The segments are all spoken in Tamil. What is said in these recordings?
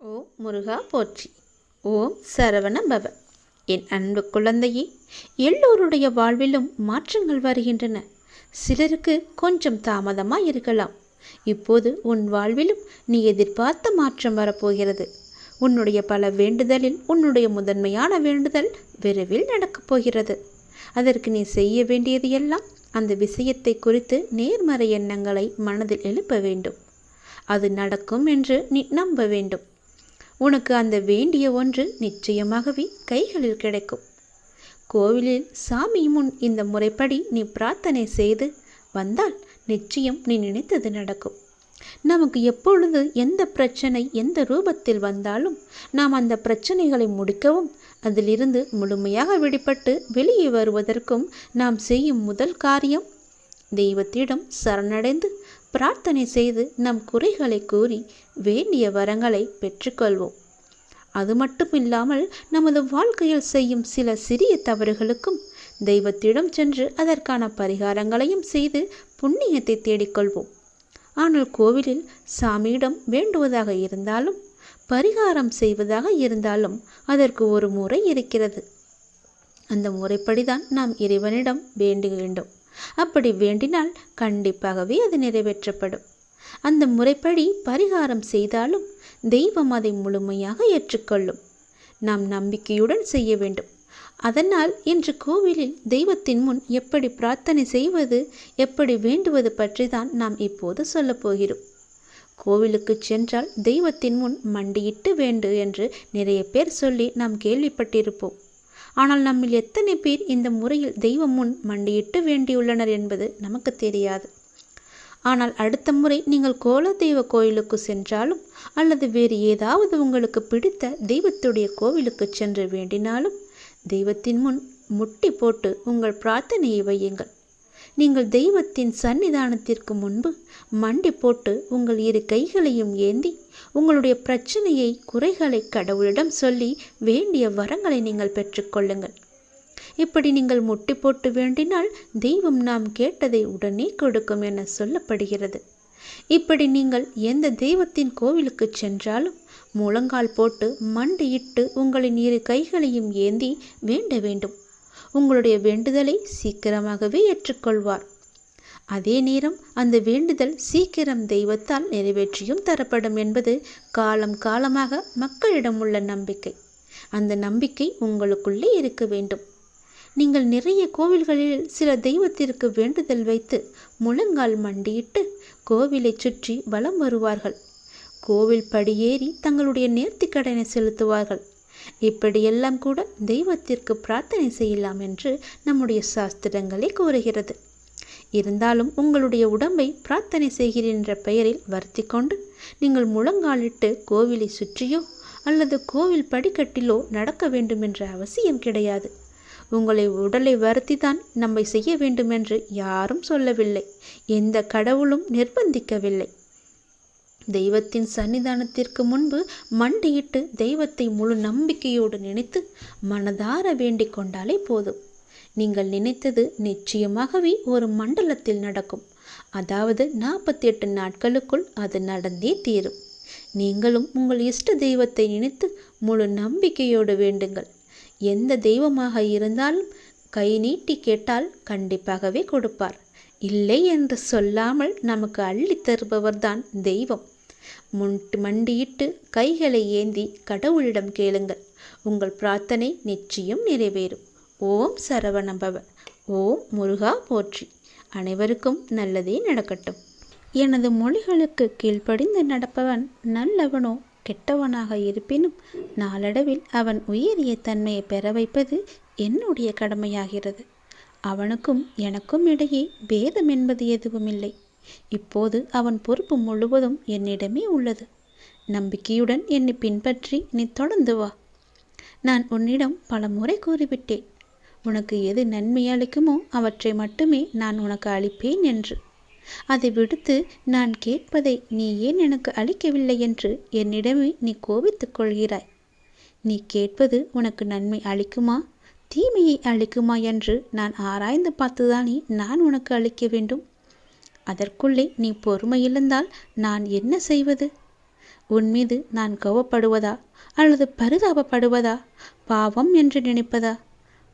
ஓம் முருகா போற்றி. ஓம் சரவண பவ. என் அன்பு குழந்தையே, எல்லோருடைய வாழ்விலும் மாற்றங்கள் வருகின்றன. சிலருக்கு கொஞ்சம் தாமதமாக இருக்கலாம். இப்போது உன் வாழ்விலும் நீ எதிர்பார்த்த மாற்றம் வரப்போகிறது. உன்னுடைய பல வேண்டுதலில் உன்னுடைய முதன்மையான வேண்டுதல் விரைவில் நடக்கப் போகிறது. அதற்கு நீ செய்ய வேண்டியது எல்லாம் அந்த விஷயத்தை குறித்து நேர்மறை எண்ணங்களை மனதில் எழுப்ப வேண்டும். அது நடக்கும் என்று நீ நம்ப வேண்டும். உனக்கு அந்த வேண்டிய ஒன்று நிச்சயமாகவே கைகளில் கிடைக்கும். கோவிலில் சாமி முன் இந்த முறைப்படி நீ பிரார்த்தனை செய்து வந்தால் நிச்சயம் நீ நினைத்தது நடக்கும். நமக்கு எப்பொழுது எந்த பிரச்சனை எந்த ரூபத்தில் வந்தாலும் நாம் அந்த பிரச்சனைகளை முடிக்கவும் அதிலிருந்து முழுமையாக விடுபட்டு வெளியே வருவதற்கும் நாம் செய்யும் முதல் காரியம் தெய்வத்திடம் சரணடைந்து பிரார்த்தனை செய்து நம் குறைகளை கூறி வேண்டிய வரங்களை பெற்றுக்கொள்வோம். அது மட்டும் இல்லாமல் நமது வாழ்க்கையில் செய்யும் சில சிறிய தவறுகளுக்கும் தெய்வத்திடம் சென்று அதற்கான பரிகாரங்களையும் செய்து புண்ணியத்தை தேடிக்கொள்வோம். ஆனால் கோவிலில் சாமியிடம் வேண்டுவதாக இருந்தாலும் பரிகாரம் செய்வதாக இருந்தாலும் அதற்கு ஒரு முறை இருக்கிறது. அந்த முறைப்படிதான் நாம் இறைவனிடம் வேண்ட வேண்டும். அப்படி வேண்டினால் கண்டிப்பாகவே அது நிறைவேற்றப்படும். அந்த முறைப்படி பரிகாரம் செய்தாலும் தெய்வம் அதை முழுமையாக ஏற்றுக்கொள்ளும். நாம் நம்பிக்கையுடன் செய்ய வேண்டும். அதனால் இன்று கோவிலில் தெய்வத்தின் முன் எப்படி பிரார்த்தனை செய்வது, எப்படி வேண்டுவது பற்றி தான் நாம் இப்போது சொல்லப் போகிறோம். கோவிலுக்கு சென்றால் தெய்வத்தின் முன் மண்டியிட்டு வேண்டு என்று நிறைய பேர் சொல்லி நாம் கேள்விப்பட்டிருப்போம். ஆனால் நம்மில் எத்தனை பேர் இந்த முறையில் தெய்வம் முன் மண்டியிட்டு வேண்டியுள்ளனர் என்பது நமக்கு தெரியாது. ஆனால் அடுத்த முறை நீங்கள் கோலதெய்வ கோயிலுக்கு சென்றாலும் அல்லது வேறு ஏதாவது உங்களுக்கு பிடித்த தெய்வத்துடைய கோவிலுக்கு சென்று வேண்டினாலும் தெய்வத்தின் முன் முட்டி போட்டு உங்கள் பிரார்த்தனையை வையுங்கள். நீங்கள் தெய்வத்தின் சன்னிதானத்திற்கு முன்பு மண்டி போட்டு உங்கள் இரு கைகளையும் ஏந்தி உங்களுடைய பிரச்சனையை குறைகளை கடவுளிடம் சொல்லி வேண்டிய வரங்களை நீங்கள் பெற்றுக்கொள்ளுங்கள். இப்படி நீங்கள் முட்டி போட்டு வேண்டினால் தெய்வம் நாம் கேட்டதை உடனே கொடுக்கும் என சொல்லப்படுகிறது. இப்படி நீங்கள் எந்த தெய்வத்தின் கோவிலுக்கு சென்றாலும் முழங்கால் போட்டு மண்டியிட்டு உங்களின் இரு கைகளையும் ஏந்தி வேண்ட வேண்டும். உங்களுடைய வேண்டுதலை சீக்கிரமாகவே ஏற்றுக்கொள்வார். அதே நேரம் அந்த வேண்டுதல் சீக்கிரம் தெய்வத்தால் நிறைவேற்றியும் தரப்படும் என்பது காலம் காலமாக மக்களிடம் உள்ள நம்பிக்கை. அந்த நம்பிக்கை உங்களுக்குள்ளே இருக்க வேண்டும். நீங்கள் நிறைய கோவில்களில் சில தெய்வத்திற்கு வேண்டுதல் வைத்து முழங்கால் மண்டியிட்டு கோவிலை சுற்றி வலம் வருவார்கள். கோவில் படியேறி தங்களுடைய நேர்த்திக்கடனை செலுத்துவார்கள். இப்படியெல்லாம் கூட தெய்வத்திற்கு பிரார்த்தனை செய்யலாம் என்று நம்முடைய சாஸ்திரங்களே கூறுகிறது. இருந்தாலும் உங்களுடைய உடம்பை பிரார்த்தனை செய்கிறேன் என்ற பெயரில் வருத்தி கொண்டு நீங்கள் முழங்காலிட்டு கோவிலை சுற்றியோ அல்லது கோவில் படிக்கட்டிலோ நடக்க வேண்டும் என்ற அவசியம் கிடையாது. உங்களை உடலை வருத்தி தான் நம்மை செய்ய வேண்டும் என்று யாரும் சொல்லவில்லை. எந்த கடவுளும் நிர்பந்திக்கவில்லை. தெய்வத்தின் சன்னிதானத்திற்கு முன்பு மண்டியிட்டு தெய்வத்தை முழு நம்பிக்கையோடு நினைத்து மனதார வேண்டிக் கொண்டாலே போதும். நீங்கள் நினைத்தது நிச்சயமாகவே ஒரு மண்டலத்தில் நடக்கும். அதாவது 48 நாட்களுக்குள் அது நடந்தே தீரும். நீங்களும் உங்கள் இஷ்ட தெய்வத்தை நினைத்து முழு நம்பிக்கையோடு வேண்டுங்கள். எந்த தெய்வமாக இருந்தாலும் கை நீட்டி கேட்டால் கண்டிப்பாகவே கொடுப்பார். இல்லை என்று சொல்லாமல் நமக்கு அள்ளி தருபவர்தான் தெய்வம். மண்டியிட்டு கைகளை ஏந்தி கடவுளிடம் கேளுங்கள். உங்கள் பிரார்த்தனை நிச்சயம் நிறைவேறும். ஓம் சரவணபவ. ஓம் முருகா போற்றி. அனைவருக்கும் நல்லதே நடக்கட்டும். எனது மொழிகளுக்கு கீழ்ப்படிந்து நடப்பவன் நல்லவனோ கெட்டவனாக இருப்பினும் நாளடைவில் அவன் உயரிய தன்மையை பெற வைப்பது என்னுடைய கடமையாகிறது. அவனுக்கும் எனக்கும் இடையே பேதம் என்பது எதுவும் இல்லை. இப்போது அவன் பொறுப்பு முழுவதும் என்னிடமே உள்ளது. நம்பிக்கையுடன் என்னை பின்பற்றி நீ தொடர்ந்து வா. நான் உன்னிடம் பல முறை கூறிவிட்டேன், உனக்கு எது நன்மை அளிக்குமோ அவற்றை மட்டுமே நான் உனக்கு அளிப்பேன் என்று. அதை விடுத்து நான் கேட்பதை நீ ஏன் எனக்கு அளிக்கவில்லை என்று என்னிடமே நீ கோபித்துக் கொள்கிறாய். நீ கேட்பது உனக்கு நன்மை அளிக்குமா தீமையை அளிக்குமா என்று நான் ஆராய்ந்து பார்த்துதானே நான் உனக்கு அளிக்க வேண்டும். அதற்குள்ளே நீ பொறுமை இழந்தால் நான் என்ன செய்வது? உன் மீது நான் கோவப்படுவதா அல்லது பரிதாபப்படுவதா, பாவம் என்று நினைப்பதா?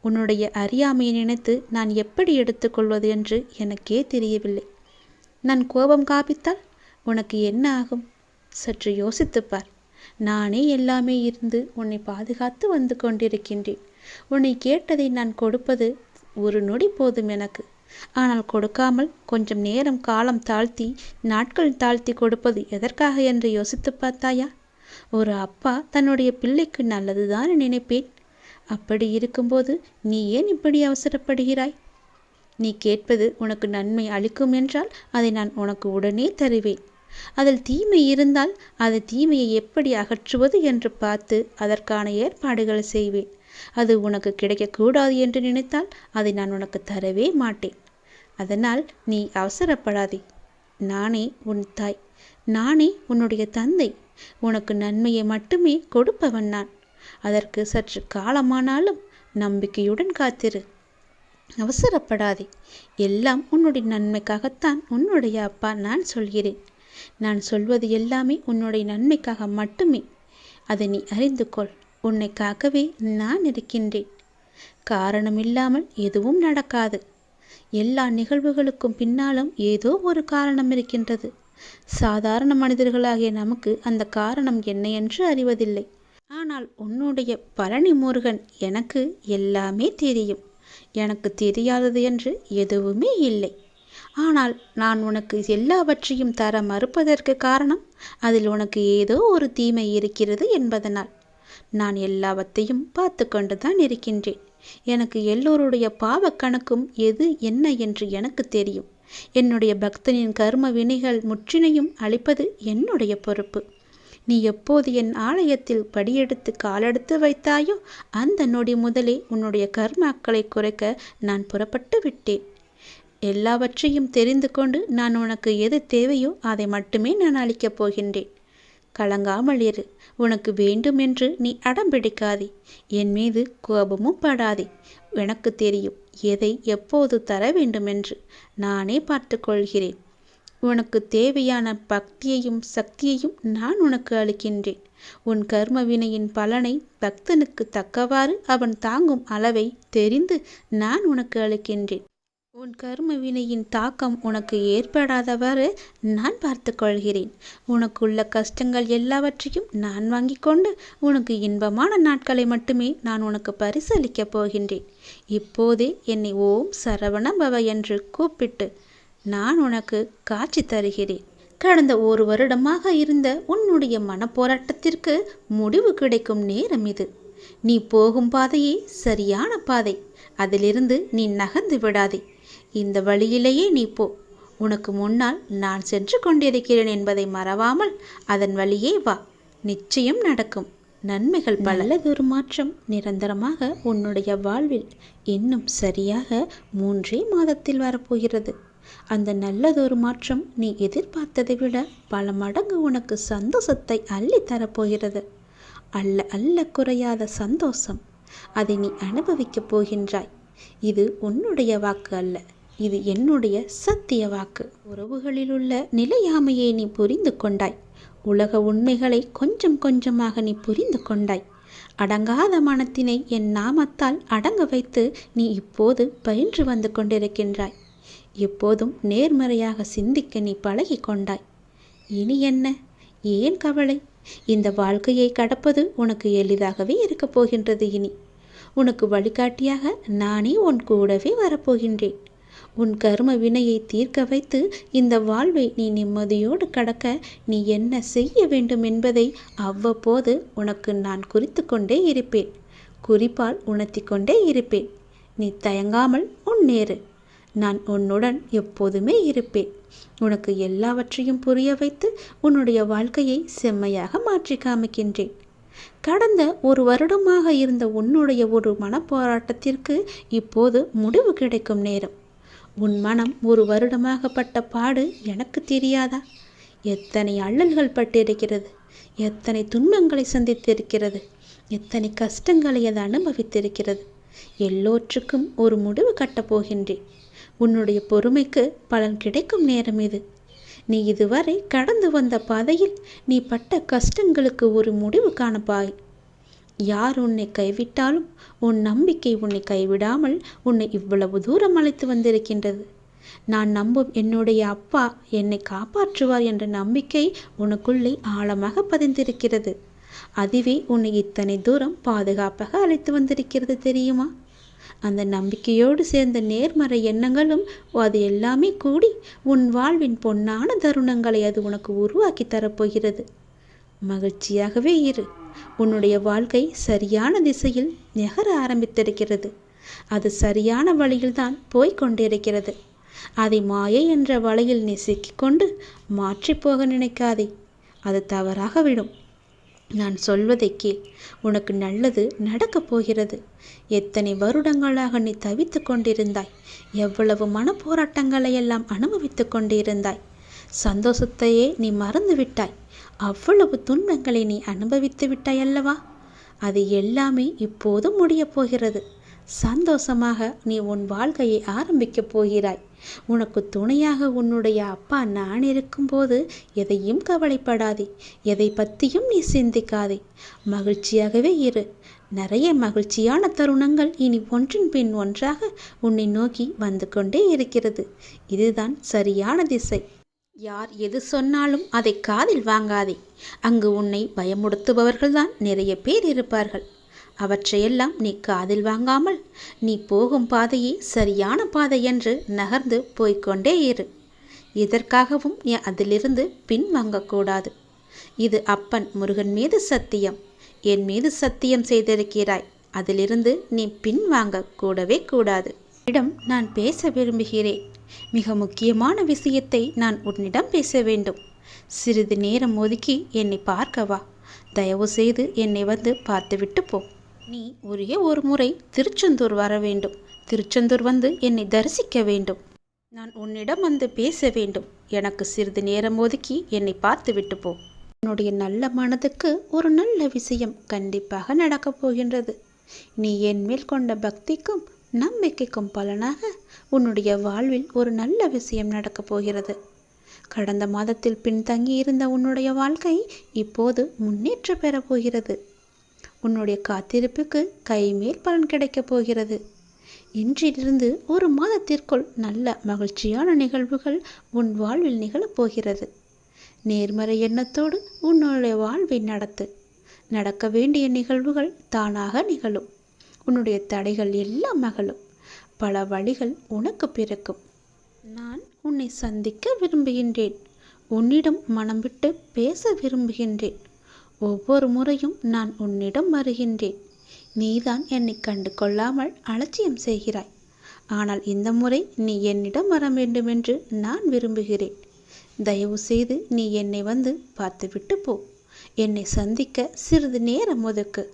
உன்னுடைய அறியாமையை நினைத்து நான் எப்படி எடுத்துக்கொள்வது என்று எனக்கே தெரியவில்லை. நான் கோபம் காப்பித்தால் உனக்கு என்ன ஆகும்? சற்று யோசித்துப்பார். நானே எல்லாமே இருந்து உன்னை பாதுகாத்து வந்து கொண்டிருக்கின்றேன். உன்னை கேட்டதை நான் கொடுப்பது ஒரு நொடி போதும் எனக்கு. ஆனால் கொடுக்காமல் கொஞ்சம் நேரம் காலம் தாழ்த்தி நாட்கள் தாழ்த்தி கொடுப்பது எதற்காக என்று யோசித்து பார்த்தாயா? ஒரு அப்பா தன்னுடைய பிள்ளைக்கு நல்லதுதான் நினைப்பேன். அப்படி இருக்கும்போது நீ ஏன் இப்படி அவசரப்படுகிறாய்? நீ கேட்பது உனக்கு நன்மை அளிக்கும் என்றால் அதை நான் உனக்கு உடனே தருவேன். அதில் தீமை இருந்தால் அது தீமையை எப்படி அகற்றுவது என்று பார்த்து அதற்கான ஏற்பாடுகள் செய்வேன். அது உனக்கு கிடைக்கக்கூடாது என்று நினைத்தால் அதை நான் உனக்கு தரவே மாட்டேன். அதனால் நீ அவசரப்படாதே. நானே உன் தாய், நானே உன்னுடைய தந்தை. உனக்கு நன்மையை மட்டுமே கொடுப்பவன் நான். அதற்கு சற்று காலமானாலும் நம்பிக்கையுடன் காத்திரு. அவசரப்படாதே. எல்லாம் உன்னுடைய நன்மைக்காகத்தான் உன்னுடைய அப்பா நான் சொல்கிறேன். நான் சொல்வது எல்லாமே உன்னுடைய நன்மைக்காக மட்டுமே. அதை நீ அறிந்து கொள். உன்னை காக்கவே நான் இருக்கின்றேன். காரணமில்லாமல் எதுவும் நடக்காது. எல்லா நிகழ்வுகளுக்கும் பின்னாலும் ஏதோ ஒரு காரணம் இருக்கின்றது. சாதாரண மனிதர்களாகிய நமக்கு அந்த காரணம் என்ன என்று அறிவதில்லை. ஆனால் உன்னுடைய பழனி முருகன் எனக்கு எல்லாமே தெரியும். எனக்கு தெரியாதது என்று எதுவுமே இல்லை. ஆனால் நான் உனக்கு எல்லாவற்றையும் தர மறுப்பதற்கு காரணம் அதில் உனக்கு ஏதோ ஒரு தீமை இருக்கிறது என்பதனால். நான் எல்லாவற்றையும் பார்த்து கொண்டுதான் இருக்கின்றேன். எனக்கு எல்லோருடைய பாவ கணக்கும் எது என்ன என்று எனக்கு தெரியும். என்னுடைய பக்தனின் கர்ம வினைகள் முற்றினையும் அளிப்பது என்னுடைய பொறுப்பு. நீ எப்போது என் ஆலயத்தில் படியெடுத்து காலெடுத்து வைத்தாயோ அந்த நொடி முதலே உன்னுடைய கர்மாக்களை குறைக்க நான் புறப்பட்டு விட்டேன். எல்லாவற்றையும் தெரிந்து கொண்டு நான் உனக்கு எது தேவையோ அதை மட்டுமே நான் அளிக்கப் போகின்றேன். கலங்காமல் இரு. உனக்கு வேண்டும் என்று நீ அடம் பிடிக்காதே. என் மீது கோபமும் படாதே. எனக்கு தெரியும் எதை எப்போது தர வேண்டும் என்று. நானே பார்த்து கொள்கிறேன். உனக்கு தேவையான பக்தியையும் சக்தியையும் நான் உனக்கு அளிக்கின்றேன். உன் கர்ம வினையின் பலனை பக்தனுக்கு தக்கவாறு அவன் தாங்கும் அளவை தெரிந்து நான் உனக்கு அளிக்கின்றேன். உன் கர்ம வினையின் தாக்கம் உனக்கு ஏற்படாதவாறு நான் பார்த்து கொள்கிறேன். உனக்குள்ள கஷ்டங்கள் எல்லாவற்றையும் நான் வாங்கி கொண்டு உனக்கு இன்பமான நாட்களை மட்டுமே நான் உனக்கு பரிசளிக்கப் போகின்றேன். இப்போதே என்னை ஓம் சரவண பவ என்று கூப்பிட்டு நான் உனக்கு காட்சி தருகிறேன். கடந்த 1 வருடமாக இருந்த உன்னுடைய மனப்போராட்டத்திற்கு முடிவு கிடைக்கும் நேரம் இது. நீ போகும் பாதையே சரியான பாதை. அதிலிருந்து நீ நகர்ந்து விடாதே. இந்த வழியிலேயே நீ போ. உனக்கு முன்னால் நான் சென்று கொண்டிருக்கிறேன் என்பதை மறவாமல் அதன் வழியே வா. நிச்சயம் நடக்கும் நன்மைகள் பல. நல்லதொரு மாற்றம் நிரந்தரமாக உன்னுடைய வாழ்வில் இன்னும் சரியாக 3 மாதத்தில் வரப்போகிறது. அந்த நல்லதொரு மாற்றம் நீ எதிர்பார்த்ததை விட பல மடங்கு உனக்கு சந்தோஷத்தை அள்ளி தரப்போகிறது. அல்ல குறையாத சந்தோஷம். அதை நீ அனுபவிக்கப் போகின்றாய். இது உன்னுடைய வாக்கு அல்ல, இது என்னுடைய சத்திய வாக்கு. உறவுகளில் உள்ள நிலையாமையை நீ புரிந்து கொண்டாய். உலக உண்மைகளை கொஞ்சம் கொஞ்சமாக நீ புரிந்து கொண்டாய். அடங்காத மனத்தினை என் நாமத்தால் அடங்க வைத்து நீ இப்போது பயின்று வந்து கொண்டிருக்கின்றாய். எப்போதும் நேர்மறையாக சிந்திக்க நீ பழகி கொண்டாய். இனி என்ன? ஏன் கவலை? இந்த வாழ்க்கையை கடப்பது உனக்கு எளிதாகவே இருக்கப் போகின்றது. இனி உனக்கு வழிகாட்டியாக நானே உன் கூடவே வரப்போகின்றேன். உன் கர்ம வினையை தீர்க்க வைத்து இந்த வாழ்வை நீ நிம்மதியோடு கடக்க நீ என்ன செய்ய வேண்டும் என்பதை அவ்வப்போது உனக்கு நான் குறித்து கொண்டே இருப்பேன். குறிப்பால் உணர்த்தி கொண்டே இருப்பேன். நீ தயங்காமல் முன்னேறு. நான் உன்னுடன் எப்போதுமே இருப்பேன். உனக்கு எல்லாவற்றையும் புரிய வைத்து உன்னுடைய வாழ்க்கையை செம்மையாக மாற்றி காமிக்கின்றேன். கடந்த 1 வருடமாக இருந்த உன்னுடைய ஒரு மனப்போராட்டத்திற்கு இப்போது முடிவு கிடைக்கும் நேரம். உன் மனம் 1 வருடமாக பட்ட பாடு எனக்கு தெரியாதா? எத்தனை அல்லல்கள் பட்டிருக்கிறது, எத்தனை துன்பங்களை சந்தித்திருக்கிறது, எத்தனை கஷ்டங்களை அது அனுபவித்திருக்கிறது. எல்லோற்றுக்கும் ஒரு முடிவு கட்டப் போகின்றேன். உன்னுடைய பொறுமைக்கு பலன் கிடைக்கும் நேரம் இது. நீ இதுவரை கடந்து வந்த பாதையில் நீ பட்ட கஷ்டங்களுக்கு ஒரு முடிவு காணப்பாய். யார் உன்னை கைவிட்டாலும் உன் நம்பிக்கை உன்னை கைவிடாமல் உன்னை இவ்வளவு தூரம் அழைத்து வந்திருக்கின்றது. நான் நம்பும் என்னுடைய அப்பா என்னை காப்பாற்றுவார் என்ற நம்பிக்கை உனக்குள்ளே ஆழமாக பதிந்திருக்கிறது. அதுவே உன்னை இத்தனை தூரம் பாதுகாப்பாக அழைத்து வந்திருக்கிறது தெரியுமா? அந்த நம்பிக்கையோடு சேர்ந்த நேர்மறை எண்ணங்களும் அது எல்லாமே கூடி உன் வாழ்வின் பொன்னான தருணங்களை அது உனக்கு உருவாக்கி தரப்போகிறது. மகிழ்ச்சியாகவே இரு. உன்னுடைய வாழ்க்கை சரியான திசையில் நகர ஆரம்பித்திருக்கிறது. அது சரியான வழியில்தான் போய்கொண்டிருக்கிறது. அதை மாயை என்ற வலையில் நீ சிக்கிக்கொண்டு மாற்றி போக நினைக்காதே. அது தவறாக விடும். நான் சொல்வதை கேள். உனக்கு நல்லது நடக்கப் போகிறது. எத்தனை வருடங்களாக நீ தவித்து கொண்டிருந்தாய். எவ்வளவு மனப்போராட்டங்களை எல்லாம் அனுபவித்து கொண்டிருந்தாய். சந்தோஷத்தையே நீ மறந்து விட்டாய். அவ்வளவு துன்பங்களை நீ அனுபவித்து விட்டாய் அல்லவா? அது எல்லாமே இப்போது முடியப் போகிறது. சந்தோஷமாக நீ உன் வாழ்க்கையை ஆரம்பிக்கப் போகிறாய். உனக்கு துணையாக உன்னுடைய அப்பா நான் இருக்கும்போது எதையும் கவலைப்படாதே. எதை பற்றியும் நீ சிந்திக்காதே. மகிழ்ச்சியாகவே இரு. நிறைய மகிழ்ச்சியான தருணங்கள் இனி ஒன்றின் பின் ஒன்றாக உன்னை நோக்கி வந்து கொண்டே இருக்கிறது. இதுதான் சரியான திசை. யார் எது சொன்னாலும் அதை காதில் வாங்காதே. அங்கு உன்னை பயமுறுத்துபவர்கள்தான் நிறைய பேர் இருப்பார்கள். அவற்றையெல்லாம் நீ காதில் வாங்காமல் நீ போகும் பாதையே சரியான பாதை என்று நகர்ந்து போய்கொண்டே இரு. இதற்காகவும் நீ அதிலிருந்து பின் வாங்கக்கூடாது. இது அப்பன் முருகன் மீது சத்தியம். என் மீது சத்தியம் செய்திருக்கிறாய். அதிலிருந்து நீ பின் வாங்க கூடவே கூடாது. இடம் நான் பேச விரும்புகிறேன். மிக முக்கியமான விஷயத்தை நான் உன்னிடம் பேச வேண்டும். சிறிது நேரம் ஒதுக்கி என்னை பார்க்க வா. தயவு செய்து என்னை வந்து பார்த்துவிட்டு போ. நீ ஒரே ஒரு முறை திருச்செந்தூர் வர வேண்டும். திருச்செந்தூர் வந்து என்னை தரிசிக்க வேண்டும். நான் உன்னிடம் வந்து பேச வேண்டும். எனக்கு சிறிது நேரம் ஒதுக்கி என்னை பார்த்து விட்டு போ. உன்னுடைய நல்ல மனதுக்கு ஒரு நல்ல விஷயம் கண்டிப்பாக நடக்கப் போகின்றது. நீ என் மேல் கொண்ட பக்திக்கும் நம்பிக்கைக்கும் பலனாக உன்னுடைய வாழ்வில் ஒரு நல்ல விஷயம் நடக்கப் போகிறது. கடந்த மாதத்தில் பின்தங்கி இருந்த உன்னுடைய வாழ்க்கை இப்போது முன்னேற்றம் பெறப் போகிறது. உன்னுடைய காத்திருப்புக்கு கைமேல் பலன் கிடைக்கப் போகிறது. இன்றிலிருந்து ஒரு மாதத்திற்குள் நல்ல மகிழ்ச்சியான நிகழ்வுகள் உன் வாழ்வில் நிகழப்போகிறது. நேர்மறை எண்ணத்தோடு உன்னுடைய வாழ்வை நடத்து. நடக்க வேண்டிய நிகழ்வுகள் தானாக நிகழும். உன்னுடைய தடைகள் எல்லாம் மகளும். பல வழிகள் உனக்கு பிறக்கும். நான் உன்னை சந்திக்க விரும்புகின்றேன். உன்னிடம் மனம் விட்டு பேச விரும்புகின்றேன். ஒவ்வொரு முறையும் நான் உன்னிடம் வருகின்றேன். நீதான் என்னை கண்டு கொள்ளாமல் அலட்சியம் செய்கிறாய். ஆனால் இந்த முறை நீ என்னிடம் வர வேண்டுமென்று நான் விரும்புகிறேன். தயவு செய்து நீ என்னை வந்து பார்த்துவிட்டு போ. என்னை சந்திக்க சிறிது நேரம் ஒதுக்கு.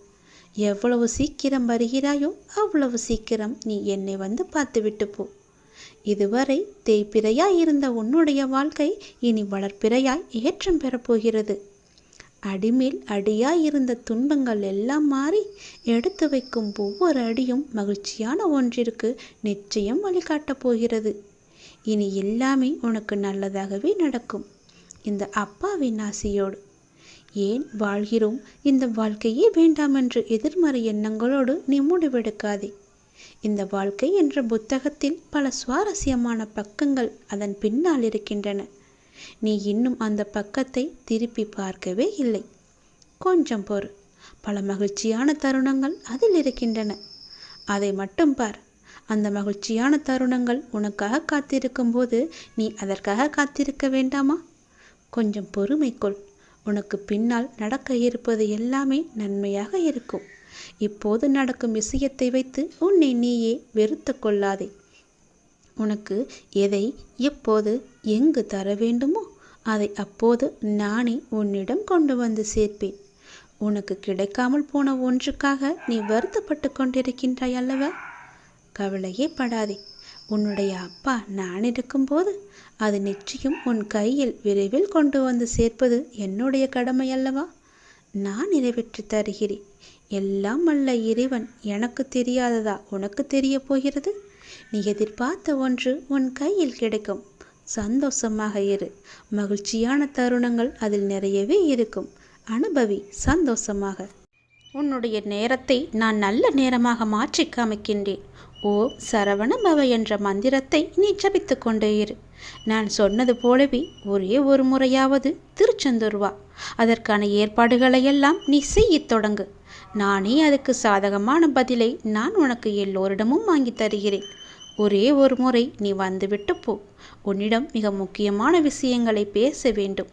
எவ்வளவு சீக்கிரம் வருகிறாயோ அவ்வளவு சீக்கிரம் நீ என்னை வந்து பார்த்துவிட்டு போ. இதுவரை தேய்பிறையாய் இருந்த உன்னுடைய வாழ்க்கை இனி வளர்ப்பிறையாய் ஏற்றம் பெறப்போகிறது. அடிமேல் அடியாய் இருந்த துன்பங்கள் எல்லாம் மாறி எடுத்து வைக்கும் ஒவ்வொரு அடியும் மகிழ்ச்சியான ஒன்றிற்கு நிச்சயம் வழிகாட்டப் போகிறது. இனி எல்லாமே உனக்கு நல்லதாகவே நடக்கும். இந்த அப்பாவின் ஆசையோடு. ஏன் வாழ்கிறோம், இந்த வாழ்க்கையே வேண்டாம் என்று எதிர்மறை எண்ணங்களோடு நீ முடிவெடுக்காதே. இந்த வாழ்க்கை என்ற புத்தகத்தில் பல சுவாரஸ்யமான பக்கங்கள் அதன் பின்னால் இருக்கின்றன. நீ இன்னும் அந்த பக்கத்தை திருப்பி பார்க்கவே இல்லை. கொஞ்சம் பொறு. பல மகிழ்ச்சியான தருணங்கள் அதில் இருக்கின்றன. அதை மட்டும் பார். அந்த மகிழ்ச்சியான தருணங்கள் உனக்காக காத்திருக்கும் போது நீ அதற்காக காத்திருக்க வேண்டாமா? கொஞ்சம் பொறுமை கொள். உனக்கு பின்னால் நடக்க இருப்பது எல்லாமே நன்மையாக இருக்கும். இப்போது நடக்கும் விஷயத்தை வைத்து உன்னை நீயே வெறுத்து கொள்ளாதே. உனக்கு எதை எப்போது எங்கு தர வேண்டுமோ அதை அப்போது நானே உன்னிடம் கொண்டு வந்து சேர்ப்பேன். உனக்கு கிடைக்காமல் போன ஒன்றுக்காக நீ வருத்தப்பட்டு கொண்டிருக்கின்றாய் அல்லவா? கவலையே படாதே. உன்னுடைய அப்பா நான் இருக்கும்போது அது நிச்சயம் உன் கையில் விரைவில் கொண்டு வந்து சேர்ப்பது என்னுடைய கடமை அல்லவா? நான் நிறைவேற்றி தருகிறேன். எல்லாம் அல்ல இறைவன் எனக்கு தெரியாததா உனக்கு தெரிய போகிறது? நீ எதிர்பார்த்த ஒன்று உன் கையில் கிடைக்கும். சந்தோஷமாக இரு. மகிழ்ச்சியான தருணங்கள் அதில் நிறையவே இருக்கும். அனுபவி சந்தோஷமாக. உன்னுடைய நேரத்தை நான் நல்ல நேரமாக மாற்றி காமிக்கின்றேன். ஓம் சரவண பவ என்ற மந்திரத்தை நீ ஜபித்து கொண்டே இரு. நான் சொன்னது போலவே ஒரே ஒரு முறையாவது திருச்செந்தூர் வா. அதற்கான ஏற்பாடுகளையெல்லாம் நீ செய்யத் தொடங்கு. நானே அதுக்கு சாதகமான பதிலை நான் உனக்கு எல்லோரிடமும் வாங்கி தருகிறேன். ஒரே ஒரு முறை நீ வந்துவிட்டு போ. உன்னிடம் மிக முக்கியமான விஷயங்களை பேச வேண்டும்.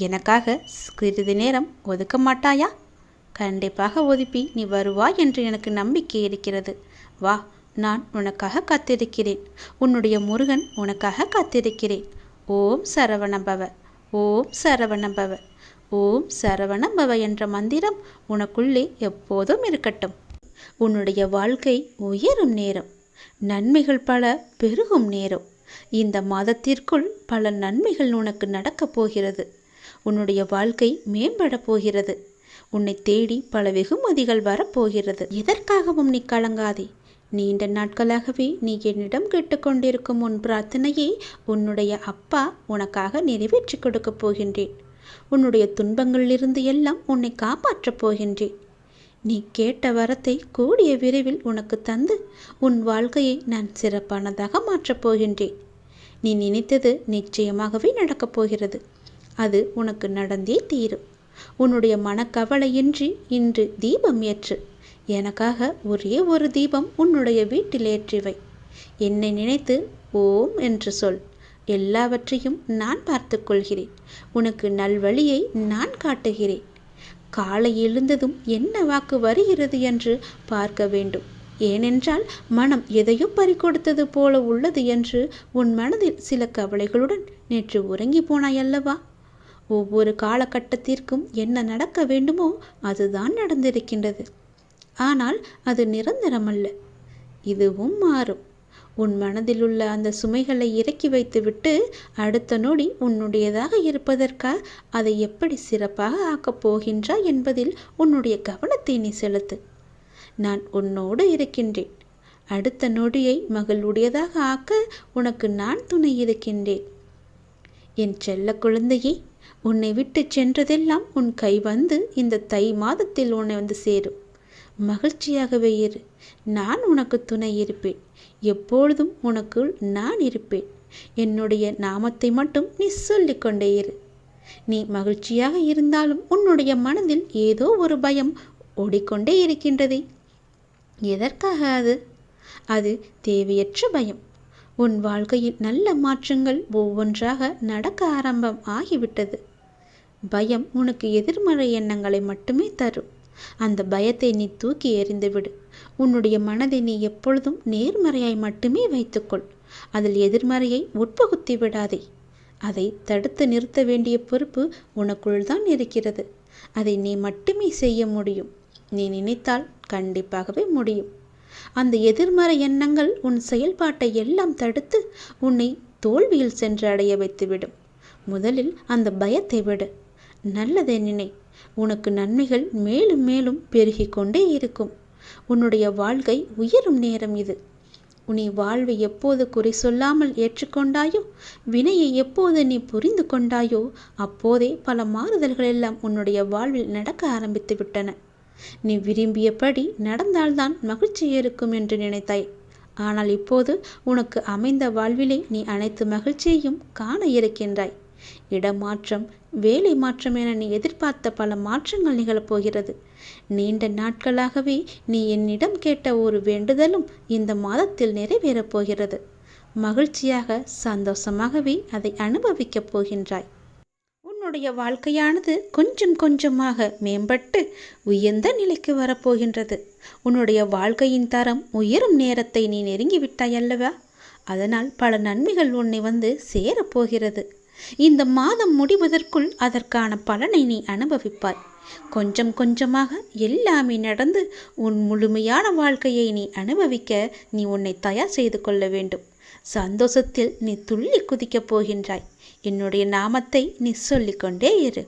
எனக்காக சிறிது நேரம் ஒதுக்க மாட்டாயா? கண்டிப்பாக ஒதுப்பி நீ வருவாய் என்று எனக்கு நம்பிக்கை இருக்கிறது. வா, நான் உனக்காக காத்திருக்கிறேன். உன்னுடைய முருகன் உனக்காக காத்திருக்கிறேன். ஓம் சரவணபவ, ஓம் சரவணபவ, ஓம் சரவணபவ என்ற மந்திரம் உனக்குள்ளே எப்போதும் இருக்கட்டும். உன்னுடைய வாழ்க்கை உயரும் நேரம், நன்மைகள் பல பெருகும் நேரம். இந்த மாதத்திற்குள் பல நன்மைகள் உனக்கு நடக்கப் போகிறது. உன்னுடைய வாழ்க்கை மேம்பட போகிறது. உன்னை தேடி பல வெகுமதிகள் வரப்போகிறது. எதற்காகவும் நீ கலங்காதே. நீண்ட நாட்களாகவே நீ என்னிடம் கேட்டுக்கொண்டிருக்கும் உன் பிரார்த்தனையை உன்னுடைய அப்பா உனக்காக நிறைவேற்றி கொடுக்கப் போகின்றேன். உன்னுடைய துன்பங்களிலிருந்து எல்லாம் உன்னை காப்பாற்றப் போகின்றேன். நீ கேட்ட வரத்தை கூடிய விரைவில் உனக்கு தந்து உன் வாழ்க்கையை நான் சிறப்பானதாக மாற்றப் போகின்றேன். நீ நினைத்தது நிச்சயமாகவே நடக்கப் போகிறது. அது உனக்கு நடந்தே தீரும். உன்னுடைய மனக்கவலையின்றி இன்று தீபம் ஏற்று. எனக்காக ஒரே ஒரு தீபம் உன்னுடைய வீட்டில் ஏற்றிவை. என்னை நினைத்து ஓம் என்று சொல். எல்லாவற்றையும் நான் பார்த்து கொள்கிறேன். உனக்கு நல்வழியை நான் காட்டுகிறேன். காலை எழுந்ததும் என்ன வாக்கு வருகிறது என்று பார்க்க வேண்டும். ஏனென்றால் மனம் எதையோ பறிகொடுத்தது போல உள்ளது என்று உன் மனதில் சில கவலைகளுடன் நேற்று உறங்கி போனாயல்லவா? ஒவ்வொரு காலகட்டத்திற்கும் என்ன நடக்க வேண்டுமோ அதுதான் நடந்திருக்கின்றது. ஆனால் அது நிரந்தரமல்ல. இதுவும் மாறும். உன் மனதில் உள்ள அந்த சுமைகளை இறக்கி வைத்துவிட்டு அடுத்த நொடி உன்னுடையதாக இருப்பதற்காக அதை எப்படி சிறப்பாக ஆக்கப் போகின்றாய் என்பதில் உன்னுடைய கவனத்தை நீ செலுத்து. நான் உன்னோடு இருக்கின்றேன். அடுத்த நொடியை மகளுடையதாக ஆக்க உனக்கு நான் துணை இருக்கின்றேன். என் செல்ல குழந்தையே, உன்னை விட்டு சென்றதெல்லாம் உன் கை வந்து இந்த தை மாதத்தில் உன்னை வந்து சேரும். மகிழ்ச்சியாகவே இரு. நான் உனக்கு துணை இருப்பேன். எப்பொழுதும் உனக்குள் நான் இருப்பேன். என்னுடைய நாமத்தை மட்டும் நீ சொல்லிக்கொண்டே இரு. நீ மகிழ்ச்சியாக இருந்தாலும் உன்னுடைய மனதில் ஏதோ ஒரு பயம் ஓடிக்கொண்டே இருக்கின்றதே. எதற்காக அது? அது தேவையற்ற பயம். உன் வாழ்க்கையில் நல்ல மாற்றங்கள் ஒவ்வொன்றாக நடக்க ஆரம்பம் ஆகிவிட்டது. பயம் உனக்கு எதிர்மறை எண்ணங்களை மட்டுமே தரும். அந்த பயத்தை நீ தூக்கி எறிந்துவிடு. உன்னுடைய மனதை நீ எப்பொழுதும் நேர்மறையாய் மட்டுமே வைத்துக்கொள். அதில் எதிர்மறையை உட்பகுத்தி விடாதே. அதை தடுத்து நிறுத்த வேண்டிய பொறுப்பு உனக்குள் தான் இருக்கிறது. அதை நீ மட்டுமே செய்ய முடியும். நீ நினைத்தால் கண்டிப்பாகவே முடியும். அந்த எதிர்மறை எண்ணங்கள் உன் செயல்பாட்டை எல்லாம் தடுத்து உன்னை தோல்வியில் சென்று அடைய வைத்துவிடும். முதலில் அந்த பயத்தை விடு. நல்லதை நினை. உனக்கு நன்மைகள் மேலும் மேலும் பெருகி கொண்டே இருக்கும். உன்னுடைய வாழ்க்கை உயரும் நேரம் இது. நீ வாழ்வை எப்போது குறி சொல்லாமல் ஏற்றுக்கொண்டாயோ, வினையை எப்போது நீ புரிந்து கொண்டாயோ, அப்போதே பல மாறுதல்கள் எல்லாம் உன்னுடைய வாழ்வில் நடக்க ஆரம்பித்து விட்டன. நீ விரும்பியபடி நடந்தால்தான் மகிழ்ச்சி இருக்கும் என்று நினைத்தாய். ஆனால் இப்போது உனக்கு அமைந்த வாழ்விலே நீ அனைத்து மகிழ்ச்சியையும் காண இருக்கின்றாய். இடமாற்றம், வேலை மாற்றம் என நீ எதிர்பார்த்த பல மாற்றங்கள் நிகழப்போகிறது. நீண்ட நாட்களாகவே நீ என்னிடம் கேட்ட ஒரு வேண்டுதலும் இந்த மாதத்தில் நிறைவேறப் போகிறது. மகிழ்ச்சியாக சந்தோஷமாகவே அதை அனுபவிக்கப் போகின்றாய். உன்னுடைய வாழ்க்கையானது கொஞ்சம் கொஞ்சமாக மேம்பட்டு உயர்ந்த நிலைக்கு வரப்போகின்றது. உன்னுடைய வாழ்க்கையின் தரம் உயரும் நேரத்தை நீ நெருங்கிவிட்டாய் அல்லவா? அதனால் பல நன்மைகள் உன்னை வந்து சேரப்போகிறது. இந்த மாதம் முடிவதற்குள் அதற்கான பலனை நீ அனுபவிப்பாய். கொஞ்சம் கொஞ்சமாக எல்லாமே நடந்து உன் முழுமையான வாழ்க்கையை நீ அனுபவிக்க நீ உன்னை தயார் செய்து கொள்ள வேண்டும். சந்தோஷத்தில் நீ துள்ளி குதிக்கப் போகின்றாய். என்னுடைய நாமத்தை நீ சொல்லிக்கொண்டே இரு.